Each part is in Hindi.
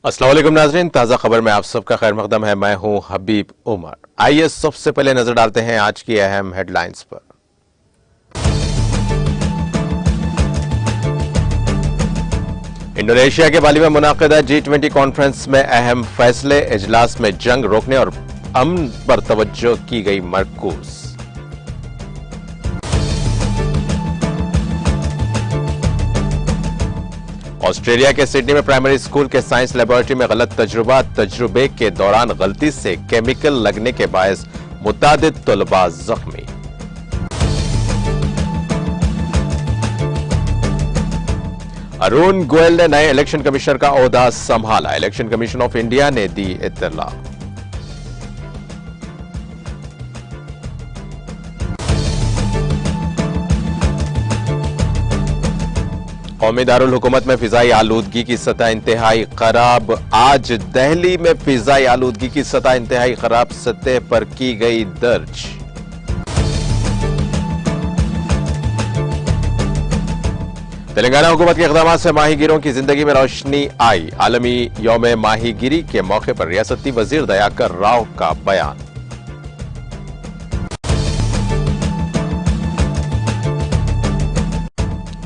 अस्सलाम वालेकुम नाज़रीन, ताज़ा खबर में आप सबका खैर मकदम है। मैं हूं हबीब उमर। आइए सबसे पहले नजर डालते हैं आज की अहम हेडलाइंस पर। इंडोनेशिया के बाली में मुनाकिदा G20 कॉन्फ्रेंस में अहम फैसले, इजलास में जंग रोकने और अमन पर तवज्जो की गई मरकूज। ऑस्ट्रेलिया के सिडनी में प्राइमरी स्कूल के साइंस लेबोरेटरी में गलत तजुर्बे के दौरान गलती से केमिकल लगने के बायस मुतादिद तलबा जख्मी। अरुण गोयल ने नए इलेक्शन कमिश्नर का ओहदा संभाला। इलेक्शन कमीशन ऑफ इंडिया ने दी इत्तला। कौमी दारुल हुकूमत में फिजाई आलूदगी की सतह इंतहाई खराब। आज दिल्ली में फिजाई आलूदगी की सतह इंतहाई खराब सतह पर की गई दर्ज। तेलंगाना हुकूमत के इक़दाम से माहीगीरों की जिंदगी में रोशनी आई। आलमी यौम माहीगीरी के मौके पर रियासती वजीर दयाकर राव का बयान।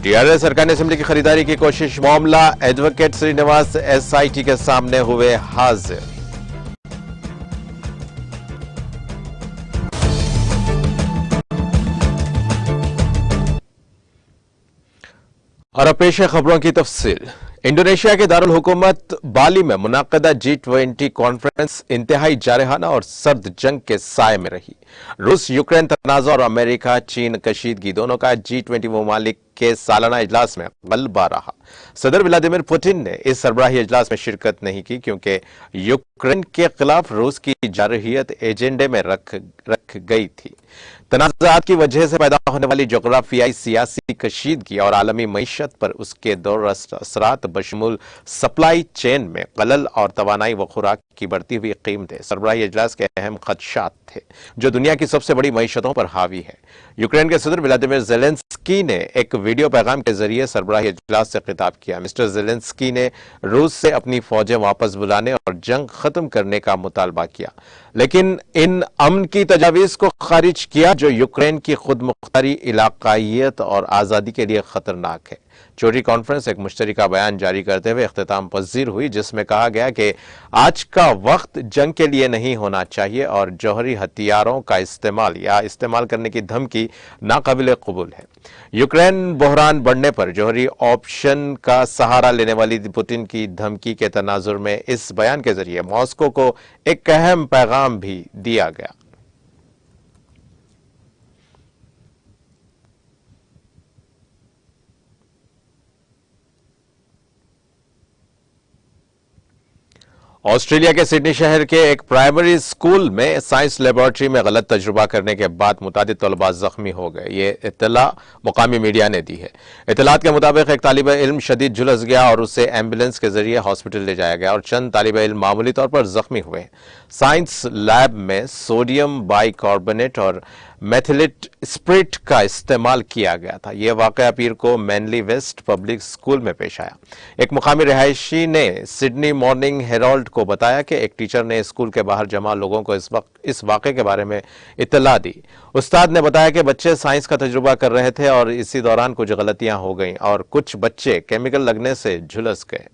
टीआरएस सरकार ने असेंबली की खरीदारी की कोशिश, मामला एडवोकेट श्रीनिवास एसआईटी के सामने हुए हाजिर। और अब पेश है खबरों की तफसील। इंडोनेशिया के दारुल हुकूमत बाली में मुनाकिदा G20 कॉन्फ्रेंस इंतहाई जारहाना और सर्द जंग के साए में रही। रूस यूक्रेन तनाज़ा और अमेरिका चीन कशीदगी दोनों का G20 ममालिक के सालाना इजलास में गलबा रहा। सदर व्लादिमीर पुतिन ने इस सरबराही इजलास में शिरकत नहीं की क्योंकि यूक्रेन के खिलाफ रूस की जारहियत एजेंडे में रख गई थी। तनाज़ात की वजह से पैदा होने वाली जोग्राफियाई सियासी कशीदगी और आलमी मईशत पर उसके दौर असरात बशमूल सप्लाई चेन में खलल और तवानाई व खुराक की बढ़ती हुई कीमतें सरबराही इजलास के अहम खदशात थे जो दुनिया की सबसे बड़ी मईशतों पर हावी है। यूक्रेन के सदर व्लादिमीर ज़ेलेंस्की ने एक वीडियो पैगाम के जरिए सरबराही इजलास से खिताब किया। मिस्टर ज़ेलेंस्की ने रूस से अपनी फौजें वापस बुलाने और जंग खत्म करने का मुतालबा किया, लेकिन इन अमन की तजावीज़ को खारिज किया जो यूक्रेन की खुद मुख्तारी, इलाकायियत और आज़ादी के लिए खतरनाक है। चोटी कॉन्फ्रेंस एक मुश्तरका बयान जारी करते हुए इख्तिताम पजीर हुई जिसमें कहा गया कि आज का वक्त जंग के लिए नहीं होना चाहिए और जौहरी हथियारों का इस्तेमाल या इस्तेमाल करने की धमकी नाकाबिल कबूल है। यूक्रेन बहरान बढ़ने पर जौहरी ऑप्शन का सहारा लेने वाली पुतिन की धमकी के तनाजुर में इस बयान के जरिए मॉस्को को एक अहम पैगाम भी दिया गया। ऑस्ट्रेलिया के सिडनी शहर के एक प्राइमरी स्कूल में साइंस लेबोरेटरी में गलत तजुर्बा करने के बाद मुतादिद तलबा जख्मी हो गए। ये इत्तला मुकामी मीडिया ने दी है। इत्तलात के मुताबिक एक तालिब इल्म शदीद झुलस गया और उसे एम्बुलेंस के जरिए हॉस्पिटल ले जाया गया और चंद तालिब इल्म मामूली तौर पर जख्मी हुए। साइंस लैब में सोडियम बाइकार्बोनेट और मेथिलेट स्प्रिट का इस्तेमाल किया गया था। यह वाकया पीर को मैनली वेस्ट पब्लिक स्कूल में पेश आया। एक मुकामी रिहायशी ने सिडनी मॉर्निंग हेराल्ड को बताया कि एक टीचर ने स्कूल के बाहर जमा लोगों को इस वाकये के बारे में इत्तला दी। उस्ताद ने बताया कि बच्चे साइंस का तजुर्बा कर रहे थे और इसी दौरान कुछ गलतियां हो गईं और कुछ बच्चे केमिकल लगने से झुलस गए।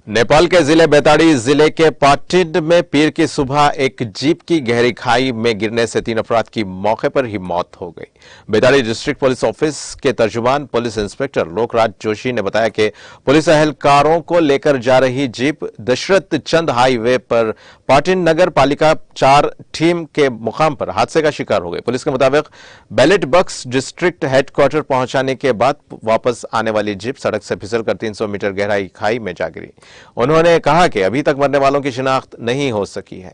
नेपाल के जिले बेताड़ी जिले के पाटिन में पीर की सुबह एक जीप की गहरी खाई में गिरने से 3 अफराद की मौके पर ही मौत हो गई। बेताड़ी डिस्ट्रिक्ट पुलिस ऑफिस के तर्जुमान पुलिस इंस्पेक्टर लोकराज जोशी ने बताया कि पुलिस अहलकारों को लेकर जा रही जीप दशरथ चंद हाईवे पर पाटिन नगर पालिका 4 टीम के मुकाम पर हादसे का शिकार हो गई। पुलिस के मुताबिक बैलेट बक्स डिस्ट्रिक्ट हेडक्वार्टर पहुंचाने के बाद वापस आने वाली जीप सड़क से फिसलकर 300 मीटर गहराई खाई में जा गिरी। उन्होंने कहा कि अभी तक मरने वालों की शिनाख्त नहीं हो सकी है।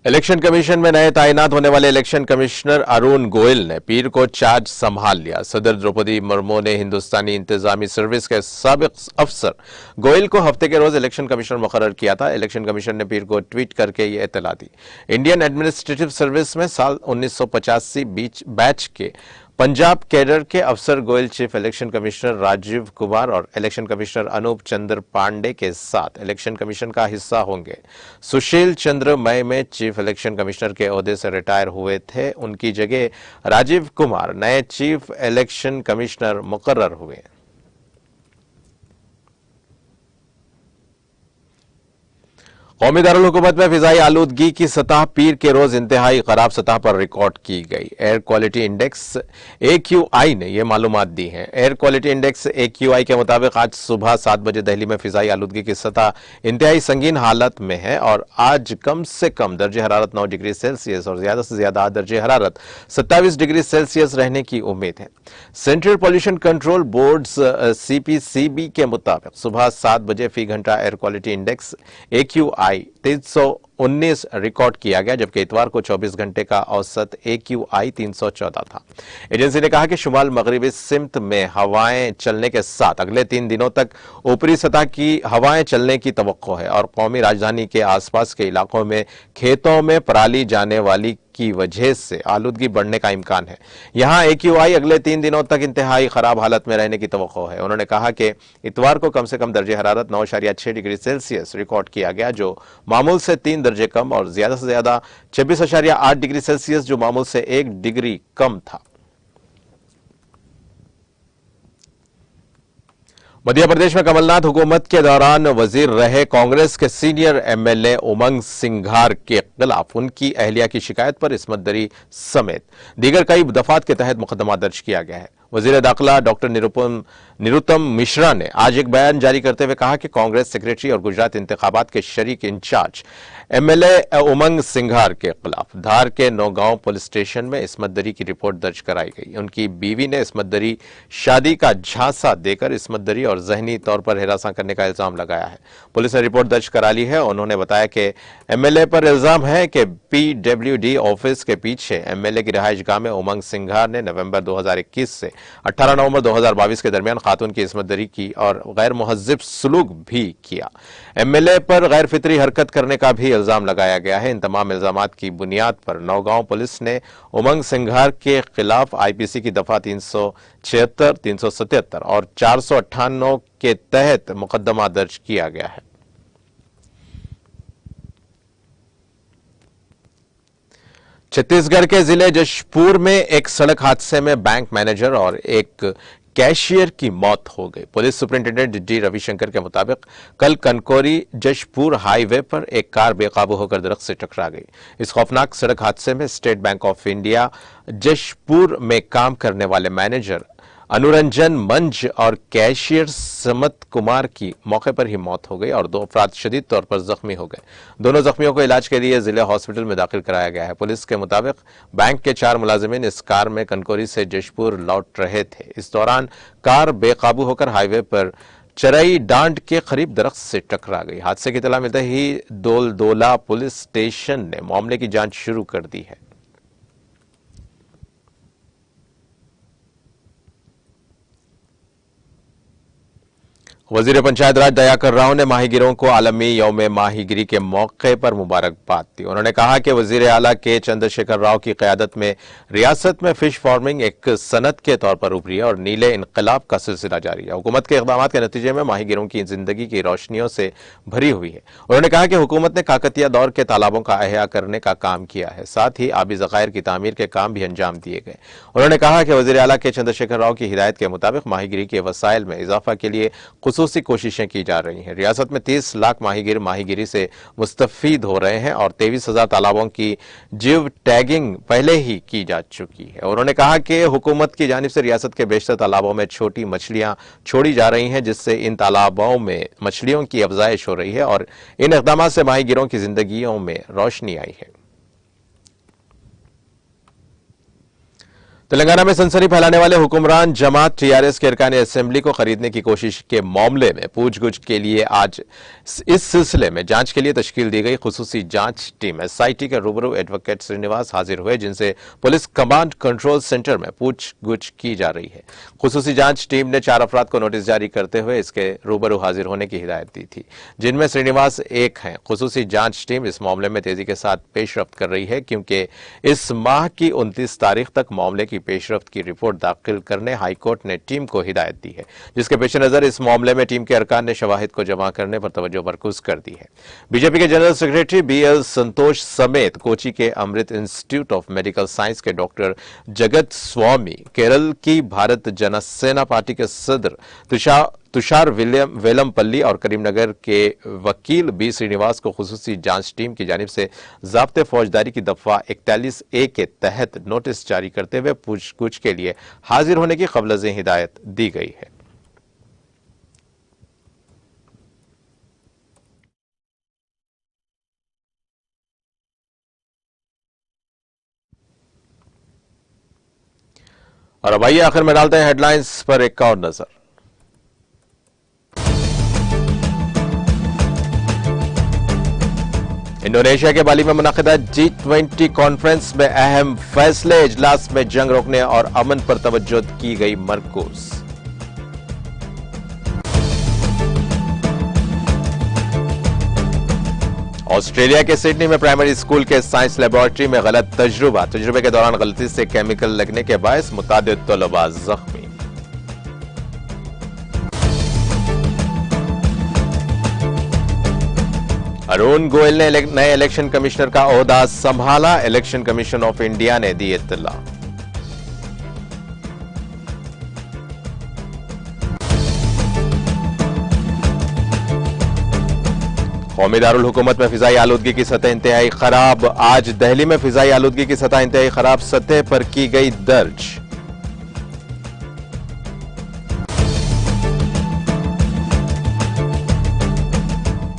इलेक्शन कमीशन में नए तैनात होने वाले इलेक्शन कमिश्नर अरुण गोयल ने पीर को चार्ज संभाल लिया। सदर द्रौपदी मुर्मू ने हिंदुस्तानी इंतजामी सर्विस के साबिक अफसर गोयल को हफ्ते के रोज इलेक्शन कमिश्नर मुकर्रर किया था। इलेक्शन कमीशन ने पीर को ट्वीट करके ये इत्तला दी। इंडियन एडमिनिस्ट्रेटिव सर्विस में साल 1985 बैच के पंजाब कैडर के अफसर Goyal chief election commissioner Rajiv Kumar और इलेक्शन कमिश्नर अनूप चंद्र पांडे के साथ इलेक्शन कमीशन का हिस्सा होंगे। सुशील चंद्र मई में चीफ इलेक्शन कमिश्नर के ओहदे से रिटायर हुए थे। उनकी जगह राजीव कुमार नए चीफ इलेक्शन कमिश्नर मुकर्रर हुए। कौमी दारुल हुकूमत में फिजाई आलूदगी की सतह पीर के रोज इंतहाई खराब सतह पर रिकॉर्ड की गई। एयर क्वालिटी इंडेक्स AQI ने यह मालूमात दी है। एयर क्वालिटी इंडेक्स AQI के मुताबिक आज सुबह 7 बजे दिल्ली में फिजाई आलूदगी की सतह इंतहाई संगीन हालत में है और आज कम से कम दर्जे हरारत 9 डिग्री सेल्सियस और ज्यादा से ज्यादा दर्जे हरारत 27 डिग्री सेल्सियस रहने की उम्मीद है। Central pollution control board CPCB के मुताबिक सुबह 7 बजे फी घंटा air quality index AQI 319 record किया गया, जबकि इतवार को 24 घंटे का औसत AQI 314 था। एजेंसी ने कहा कि शुमाल मगरिबी सिमत में हवाएं चलने के साथ अगले 3 दिनों तक ऊपरी सतह की हवाएं चलने की तवक्को है और कौमी राजधानी के आसपास के इलाकों में खेतों में पराली जाने वाली की वजह से आलूदगी बढ़ने का इम्कान है। यहां AQI अगले 3 दिनों तक इंतहाई खराब हालत में रहने की तवक्को है। उन्होंने कहा कि इतवार को कम से कम दर्जे हरारत 9.6 डिग्री सेल्सियस रिकॉर्ड किया गया, जो मामूल से 3 दर्जे कम, और ज्यादा से ज्यादा 26.8 डिग्री सेल्सियस जो मामूल से 1 डिग्री कम था। मध्य प्रदेश में कमलनाथ हुकूमत के दौरान वजीर रहे कांग्रेस के सीनियर MLA उमंग सिंघार के खिलाफ उनकी अहलिया की शिकायत पर इस्मत दरी समेत दीगर कई दफात के तहत मुकदमा दर्ज किया गया है। वजीर दाखिला डॉक्टर निरुतम मिश्रा ने आज एक बयान जारी करते हुए कहा कि कांग्रेस सेक्रेटरी और गुजरात इंतखाबात के शरीक इंचार्ज MLA उमंग सिंघार के खिलाफ धार के नौगांव पुलिस स्टेशन में इस्मत दरी की रिपोर्ट दर्ज कराई गई। उनकी बीवी ने इस्मत दरी शादी का झांसा देकर इस्मत दरी और जहनी तौर पर हिरासा करने का इल्जाम लगाया है। पुलिस ने रिपोर्ट दर्ज करा ली है। उन्होंने बताया कि MLA पर इल्जाम है कि PWD ऑफिस के पीछे MLA की रिहाइशगाह में उमंग सिंघार ने नवंबर 2021 से 18 नवंबर 2022 के दरमियान खातून की इस्मत दरी की और गैर मुहज्जिब सलूक भी किया। MLA पर गैर फितरी हरकत करने का भी इल्जाम लगाया गया है। इन तमाम इल्जामात की बुनियाद पर नौगांव पुलिस ने उमंग सिंघार के खिलाफ IPC की दफा 376, 377 और 498 के तहत मुकदमा दर्ज किया गया है। छत्तीसगढ़ के जिले जशपुर में एक सड़क हादसे में बैंक मैनेजर और एक कैशियर की मौत हो गई। पुलिस सुपरिंटेंडेंट D रविशंकर के मुताबिक कल कनकोरी जशपुर हाईवे पर एक कार बेकाबू होकर दरख्त से टकरा गई। इस खौफनाक सड़क हादसे में state bank of India Jashpur में काम करने वाले मैनेजर अनुरंजन मंज और कैशियर समत कुमार की मौके पर ही मौत हो गई और 2 अफराद शदीद तौर पर जख्मी हो गए। दोनों जख्मियों को इलाज के लिए जिले हॉस्पिटल में दाखिल कराया गया है। पुलिस के मुताबिक बैंक के 4 मुलाजिमीन इस कार में कनकोरी से जशपुर लौट रहे थे। इस दौरान कार बेकाबू होकर हाईवे पर चरई डांड के करीब दरख्त से टकरा गई। हादसे की इत्तला मिलते ही दोलदोला पुलिस स्टेशन ने मामले की जांच शुरू कर दी है। वजीर पंचायत राज दयाकर राव ने माहीगिरों को आलमी यौम माहीगिरी के मौके पर मुबारकबाद दी। उन्होंने कहा कि वजीर आला के चंद्रशेखर राव की क़यादत में रियासत में फिश फार्मिंग एक सनत के तौर पर उभरी है और नीले इनकलाब का सिलसिला जारी है। हुकूमत के इक़दामात के नतीजे में माहीगिरों की जिंदगी की रोशनियों से भरी हुई है। उन्होंने कहा कि हुकूमत ने काकतिया दौर के तालाबों का अहया करने का काम किया है, साथ ही आबी ज़खायर की तामीर के काम भी अंजाम दिए गए। उन्होंने कहा कि वजीर आला के चंद्रशेखर राव की हिदायत के मुताबिक माहीगिरी के वसाइल में इजाफा के लिए खुसूसी कोशिशें की जा रही हैं। रियासत में 30 लाख माहीगिर माहीगिरी से मुस्तफीद हो रहे हैं और 23,000 तालाबों की जिव टैगिंग पहले ही की जा चुकी है। उन्होंने कहा कि हुकूमत की जानिब से रियासत के बेशतर तालाबों में छोटी मछलियां छोड़ी जा रही हैं, जिससे इन तालाबों में मछलियों की अफजाइश हो रही है और इन इक़दामात से माहीगिरों की जिंदगियों में रोशनी आई है। तेलंगाना में सनसनी फैलाने वाले हुक्मरान जमात टीआरएस के अरकान असेंबली को खरीदने की कोशिश के मामले में पूछगछ के लिए आज इस सिलसिले में जांच के लिए तश्कील दी गई खुसूसी जांच टीम एसआईटी के रूबरू एडवोकेट श्रीनिवास हाजिर हुए, जिनसे पुलिस कमांड कंट्रोल सेंटर में पूछगछ की जा रही है। खुसूसी जांच टीम ने 4 अफराद को नोटिस जारी करते हुए इसके रूबरू हाजिर होने की हिदायत दी थी, जिनमें श्रीनिवास एक हैं। खुसूसी जांच टीम इस मामले में तेजी के साथ पेशरफ्त कर रही है, क्योंकि इस माह की 29 तारीख तक मामले की पेशरफ्त की रिपोर्ट दाखिल करने हाईकोर्ट ने टीम को हिदायत दी है, जिसके पेश नजर इस मामले में टीम के अरकान ने शवाहिद को जमा करने पर तवज्जो मरकूज कर दी है। बीजेपी के जनरल सेक्रेटरी बीएल संतोष समेत कोची के अमृत इंस्टीट्यूट ऑफ मेडिकल साइंस के डॉक्टर जगत स्वामी, केरल की भारत जनसेना पार्टी के सदर तुषार वेलमपल्ली और करीमनगर के वकील बी श्रीनिवास को खुसूसी जांच टीम की जानिब से ज़ाब्ते फौजदारी की दफा 41A के तहत नोटिस जारी करते हुए पूछगछ के लिए हाजिर होने की क़ब्ल हिदायत दी गई है। और अब आइए आखिर में डालते हैं हेडलाइंस पर एक और नजर। इंडोनेशिया के बाली में मुनाकिदा G20 कॉन्फ्रेंस में अहम फैसले, इजलास में जंग रोकने और अमन पर तवज्जो की गई मरकूज। ऑस्ट्रेलिया के सिडनी में प्राइमरी स्कूल के साइंस लेबोरेटरी में गलत तजुर्बे के दौरान गलती से केमिकल लगने के बायस मुतादिद तलबा जख्मी। अरुण गोयल ने नए इलेक्शन कमिश्नर का ओहदा संभाला, इलेक्शन कमीशन ऑफ इंडिया ने दी इत्तला। कौमी दारुल हुकूमत में फिजाई आलूदगी की सतह इंतहाई खराब। आज दिल्ली में फिजाई आलूदगी की सतह इंतहाई खराब सतह पर की गई दर्ज।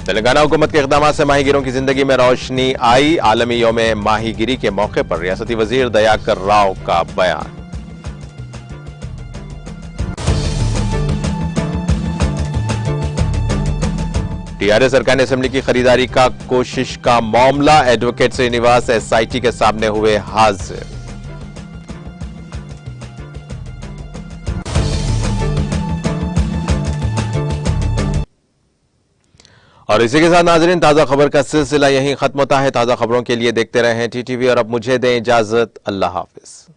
तेलंगाना हुकूमत के इक़दामात से माहीगिरों की जिंदगी में रोशनी आई। आलमी यौम माहीगिरी के मौके पर रियासती वजीर दयाकर राव का बयान। टीआरएस अरकान असेंबली की खरीदारी का कोशिश का मामला, एडवोकेट श्रीनिवास एसआईटी के सामने हुए हाजिर। और इसी के साथ नाजरीन, ताजा खबर का सिलसिला यहीं खत्म होता है। ताजा खबरों के लिए देखते रहें टीटीवी और अब मुझे दें इजाजत। अल्लाह हाफिज।